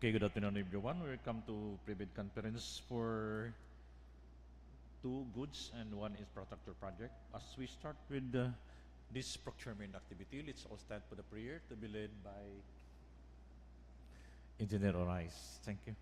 Okay, good afternoon everyone. Welcome to private conference for two goods and one infrastructure project. As we start with this procurement activity, let's all stand for the prayer to be led by Engineer Orais. Thank you.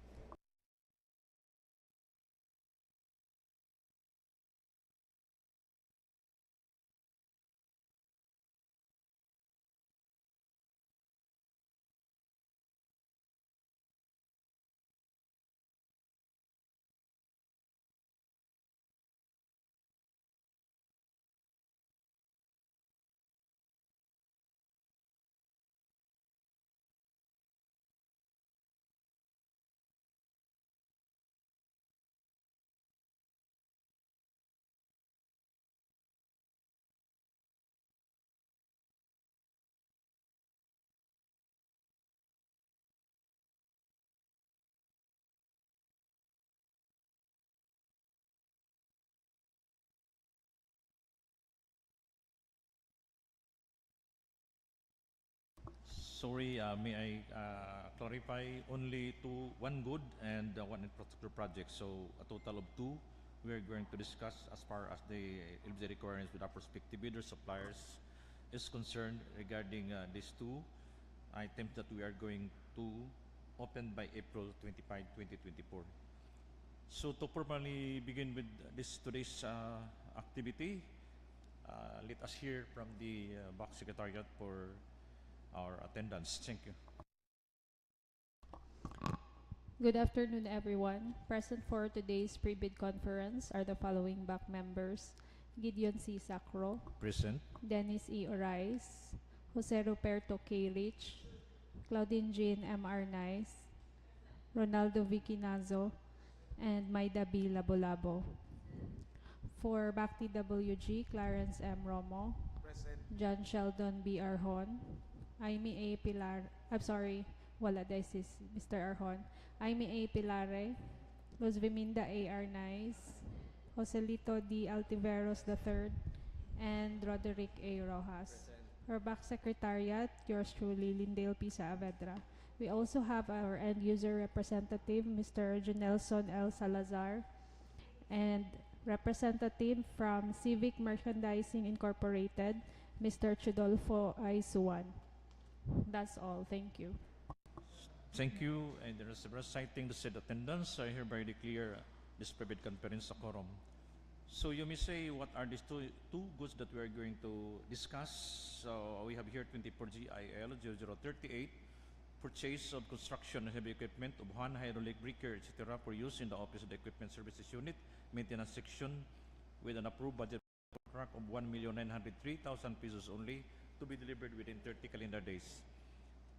Sorry, may I clarify only one good and one infrastructure project. So a total of two we are going to discuss as far as the eligibility requirements with our prospective bidders, suppliers is concerned regarding these two items that we are going to open by April 25, 2024. So to formally begin with today's activity, let us hear from the BOC Secretariat for our attendance. Thank you. Good afternoon, everyone. Present for today's pre-bid conference are the following BOC members: Gideon C. Sacro, Present. Dennis E. Orais, Jose Roberto K. Rich, Claudine Jean M. Arnaiz, Ronaldo Vicky Nazo, and Maida B. Labolabo. For BOC TWG, Clarence M. Romo, Present. John Sheldon B. Arhon, Aimee A. Pilar, I'm sorry, wala this is Mr. Arhon, Aimee A. Pilare, Luz Viminda A. Arnaiz, Joselito D. Altiveros III, and Roderick A. Rojas. For BOC Secretariat, yours truly, Lindale P. Saavedra. We also have our end user representative, Mr. Junelson L. Salazar, and representative from Civic Merchandising Incorporated, Mr. Chudolfo I. Suwan. That's all. Thank you. Thank you. And the rest citing the said attendance, I hereby declare this private conference a quorum. So you may say, what are these two goods that we are going to discuss? So we have here 24GIL 0038, purchase of construction and heavy equipment of one hydraulic breaker, etc. for use in the Office of the Equipment Services Unit, maintenance section, with an approved budget contract of 1,903,000 pesos only, to be delivered within 30 calendar days.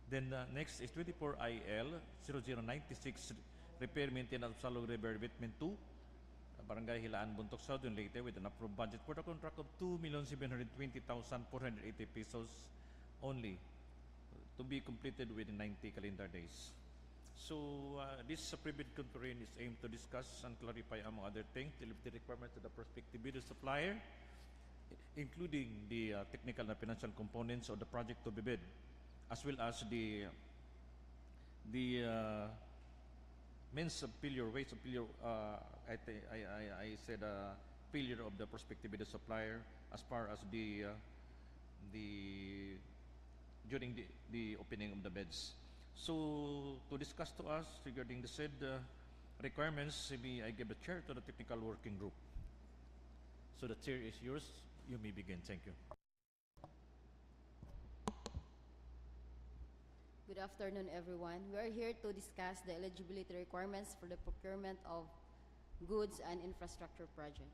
Then next is 24IL 0096, repair maintenance of SALOG REVETMENT 2, Barangay HILAAN, BONTOC South in Leyte, with an approved budget for the contract of 2,720,480 pesos only, to be completed within 90 calendar days. So this private conference is aimed to discuss and clarify, among other things, the requirements of the prospective bidder supplier, including the technical and financial components of the project to be bid, as well as the means of failure, ways of failure. I said failure of the prospective bidder supplier as far as during the opening of the bids. So to discuss to us regarding the said requirements, maybe I give the chair to the technical working group. So the chair is yours. You may begin. Thank you. Good afternoon, everyone. We are here to discuss the eligibility requirements for the procurement of goods and infrastructure project.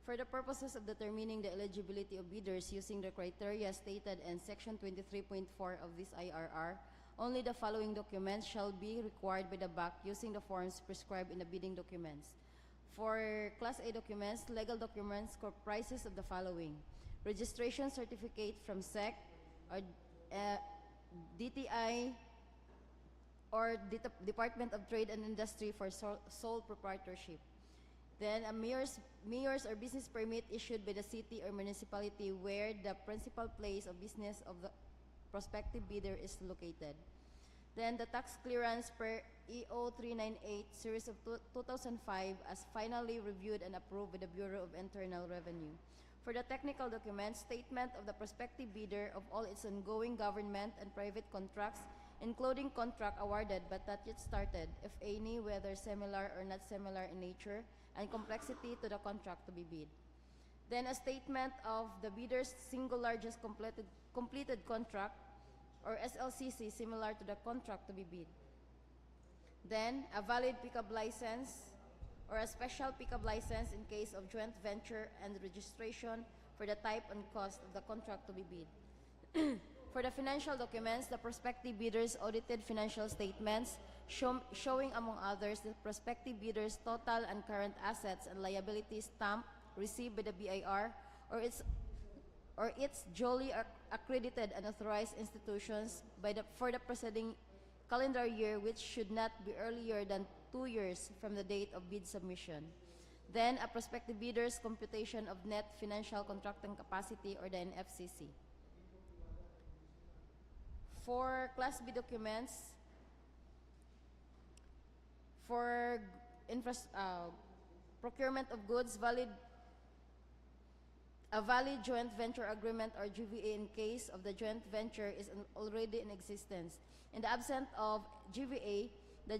For the purposes of determining the eligibility of bidders using the criteria stated in Section 23.4 of this IRR, only the following documents shall be required by the BOC using the forms prescribed in the bidding documents. For Class A documents, legal documents comprises of the following: registration certificate from SEC or DTI or Department of Trade and Industry for sole proprietorship. Then a mayor's or business permit issued by the city or municipality where the principal place of business of the prospective bidder is located. Then the tax clearance per EO 398 series of 2005 as finally reviewed and approved by the Bureau of Internal Revenue. For the technical documents, statement of the prospective bidder of all its ongoing government and private contracts, including contract awarded but not yet started, if any, whether similar or not similar in nature and complexity to the contract to be bid. Then a statement of the bidder's single largest completed contract or SLCC similar to the contract to be bid. Then a valid pickup license or a special pickup license in case of joint venture and registration for the type and cost of the contract to be bid. For the financial documents, the prospective bidders' audited financial statements showing, among others, the prospective bidders' total and current assets and liabilities stamped received by the BIR or its duly accredited and authorized institutions for the preceding calendar year, which should not be earlier than 2 years from the date of bid submission. Then a prospective bidder's computation of net financial contracting capacity or the NFCC. For Class B documents, for procurement of goods, a valid joint venture agreement or GVA in case of the joint venture is already in existence. In the absence of GVA, the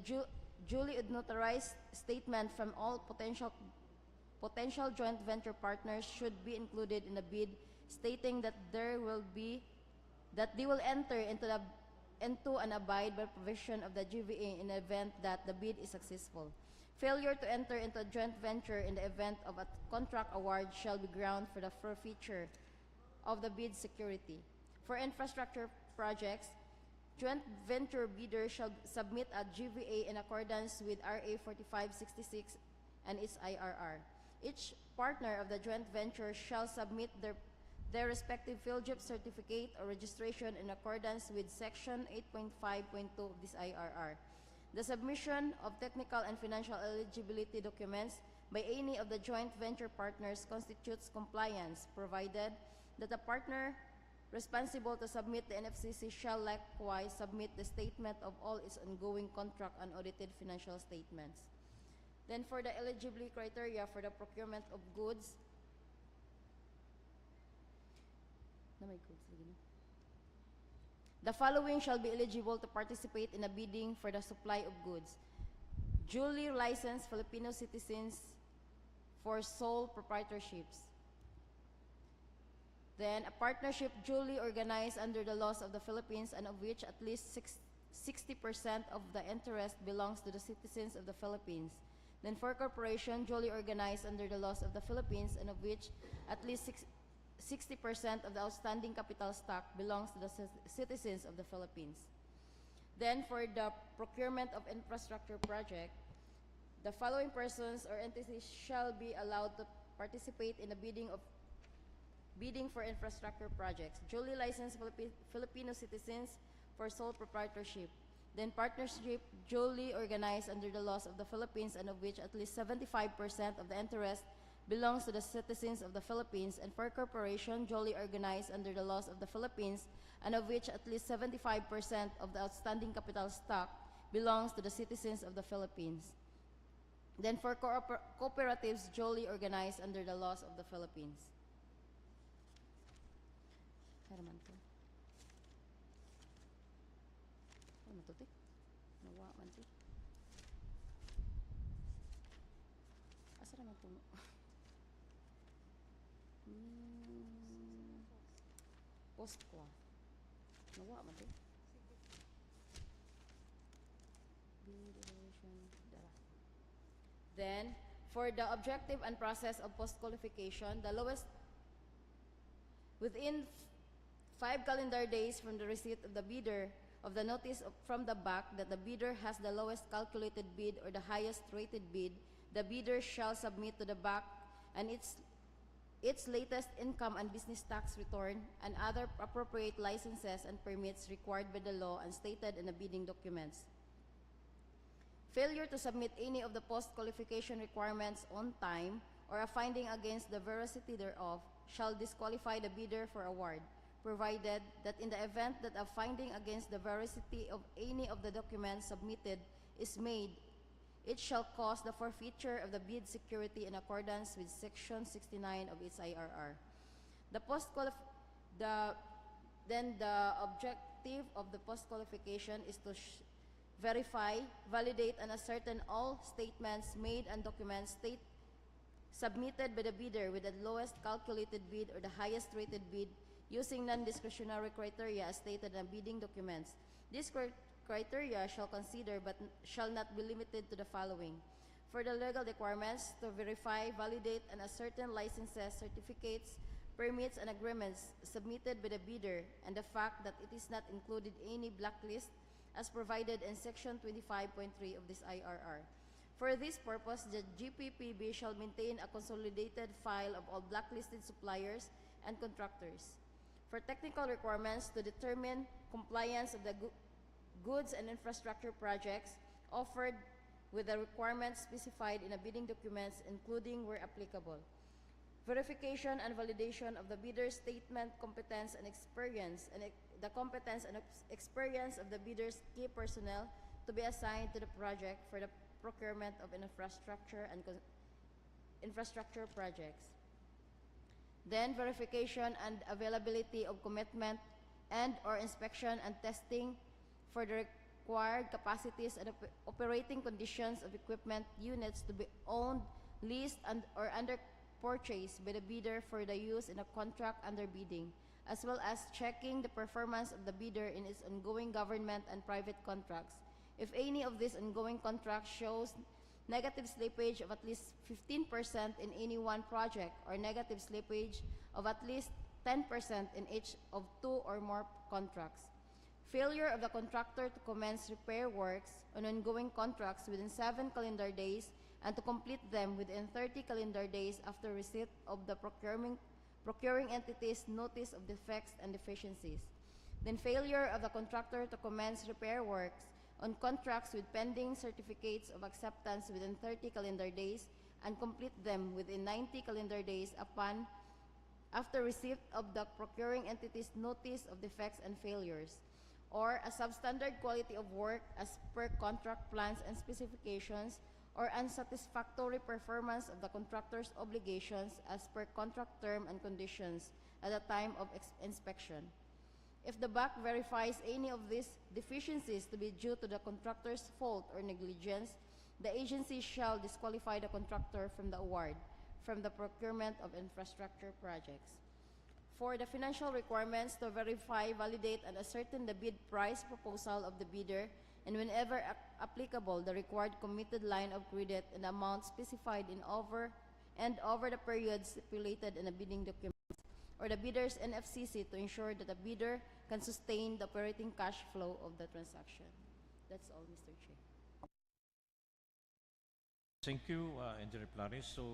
duly notarized statement from all potential joint venture partners should be included in the bid, stating that they will enter into and abide by provision of the GVA in the event that the bid is successful. Failure to enter into a joint venture in the event of a contract award shall be ground for the forfeiture of the bid security. For infrastructure projects, joint venture bidders shall submit a GVA in accordance with RA 4566 and its IRR. Each partner of the joint venture shall submit their respective PhilJIP certificate or registration in accordance with Section 8.5.2 of this IRR. The submission of technical and financial eligibility documents by any of the joint venture partners constitutes compliance, provided that the partner responsible to submit the NFCC shall likewise submit the statement of all its ongoing contract unaudited financial statements. Then for the eligibility criteria for the procurement of goods, the following shall be eligible to participate in a bidding for the supply of goods: duly licensed Filipino citizens for sole proprietorships. Then a partnership duly organized under the laws of the Philippines and of which at least 60% of the interest belongs to the citizens of the Philippines. Then for corporation duly organized under the laws of the Philippines and of which at least 60% of the outstanding capital stock belongs to the citizens of the Philippines. Then for the procurement of infrastructure project, the following persons or entities shall be allowed to participate in the bidding for infrastructure projects: duly licensed Filipino citizens for sole proprietorship. Then partnership duly organized under the laws of the Philippines and of which at least 75% of the interest belongs to the citizens of the Philippines, and for corporation duly organized under the laws of the Philippines and of which at least 75% of the outstanding capital stock belongs to the citizens of the Philippines. Then for cooperatives duly organized under the laws of the Philippines. Post ko. Nawa man to. Then, for the objective and process of post-qualification, the lowest within 5 calendar days from the receipt of the bidder of the notice from the BAC that the bidder has the lowest calculated bid or the highest rated bid, the bidder shall submit to the BAC and its latest income and business tax return and other appropriate licenses and permits required by the law and stated in the bidding documents. Failure to submit any of the post-qualification requirements on time or a finding against the veracity thereof shall disqualify the bidder for award. provided that in the event that a finding against the veracity of any of the documents submitted is made, it shall cause the forfeiture of the bid security in accordance with Section 69 of its IRR. Then the objective of the post-qualification is to verify, validate, and ascertain all statements made and documents submitted by the bidder with the lowest calculated bid or the highest rated bid using non-discretionary criteria as stated in bidding documents. These criteria shall consider but shall not be limited to the following: for the legal requirements to verify, validate, and ascertain licenses, certificates, permits, and agreements submitted by the bidder, and the fact that it is not included any blacklist as provided in Section 25.3 of this IRR. For this purpose, the GPPB shall maintain a consolidated file of all blacklisted suppliers and contractors. For technical requirements to determine compliance of the goods and infrastructure projects offered with the requirements specified in the bidding documents, including where applicable. Verification and validation of the bidder's statement, competence, and experience, and the competence and experience of the bidder's key personnel to be assigned to the project for the procurement of infrastructure and infrastructure projects. Then verification and availability of commitment and or inspection and testing for the required capacities and operating conditions of equipment units to be owned, leased, and or under purchase by the bidder for the use in a contract under bidding, as well as checking the performance of the bidder in its ongoing government and private contracts. If any of these ongoing contracts shows negative slippage of at least 15% in any one project or negative slippage of at least 10% in each of 2 or more contracts. Failure of the contractor to commence repair works on ongoing contracts within 7 calendar days and to complete them within 30 calendar days after receipt of the procuring entity's notice of defects and deficiencies. Then failure of the contractor to commence repair works on contracts with pending certificates of acceptance within 30 calendar days and complete them within 90 calendar days after receipt of the procuring entity's notice of defects and failures, or a substandard quality of work as per contract plans and specifications, or unsatisfactory performance of the contractor's obligations as per contract term and conditions at the time of inspection. If the BAC verifies any of these deficiencies to be due to the contractor's fault or negligence, the agency shall disqualify the contractor from the award from the procurement of infrastructure projects. For the financial requirements to verify, validate, and ascertain the bid price proposal of the bidder, and whenever applicable, the required committed line of credit and amount specified in over the period stipulated in the bidding documents, or the bidder's NFCC to ensure that the bidder can sustain the operating cash flow of the transaction. That's all, Mr. Chair. Thank you, Engineer Plaris. So,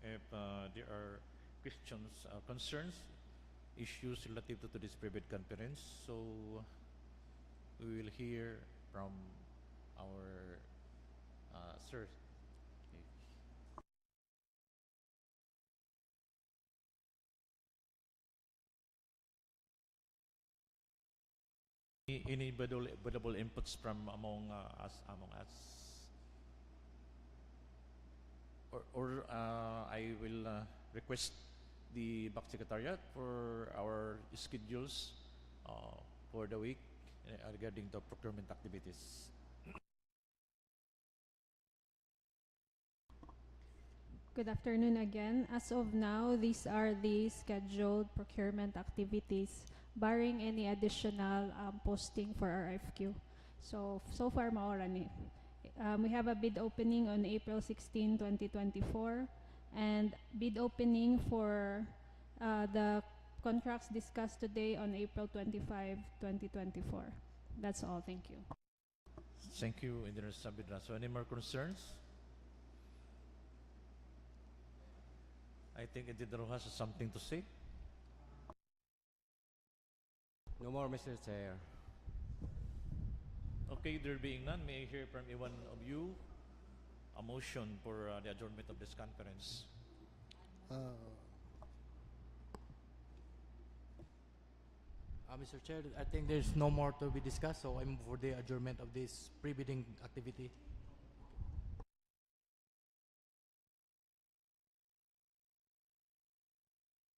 if there are questions, concerns, issues relative to this private conference, so we will hear from our sir. Any valuable inputs from among us? Or I will request the BAC Secretariat for our schedules for the week regarding the procurement activities. Good afternoon again. As of now, these are the scheduled procurement activities, barring any additional posting for RFQ. So far, maora ni. We have a bid opening on April 16, 2024, and bid opening for the contracts discussed today on April 25, 2024. That's all. Thank you. Thank you, Engineer Sabidra. So any more concerns? I think Engineer Rojas has something to say. No more, Mr. Chair. Okay, there being none, may I hear from any one of you a motion for the adjournment of this conference? Mr. Chair, I think there's no more to be discussed, so I move for the adjournment of this pre-bidding activity.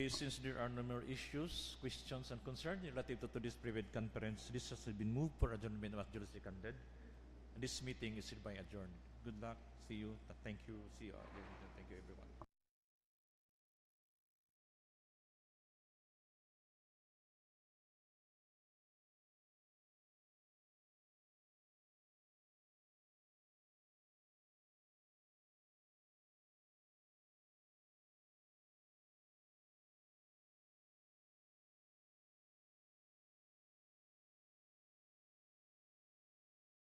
Since there are no more issues, questions, and concerns relative to today's private conference, this has been moved for adjournment as duly seconded. And this meeting is hereby adjourned. Good luck. See you. Thank you. See you. Thank you, everyone.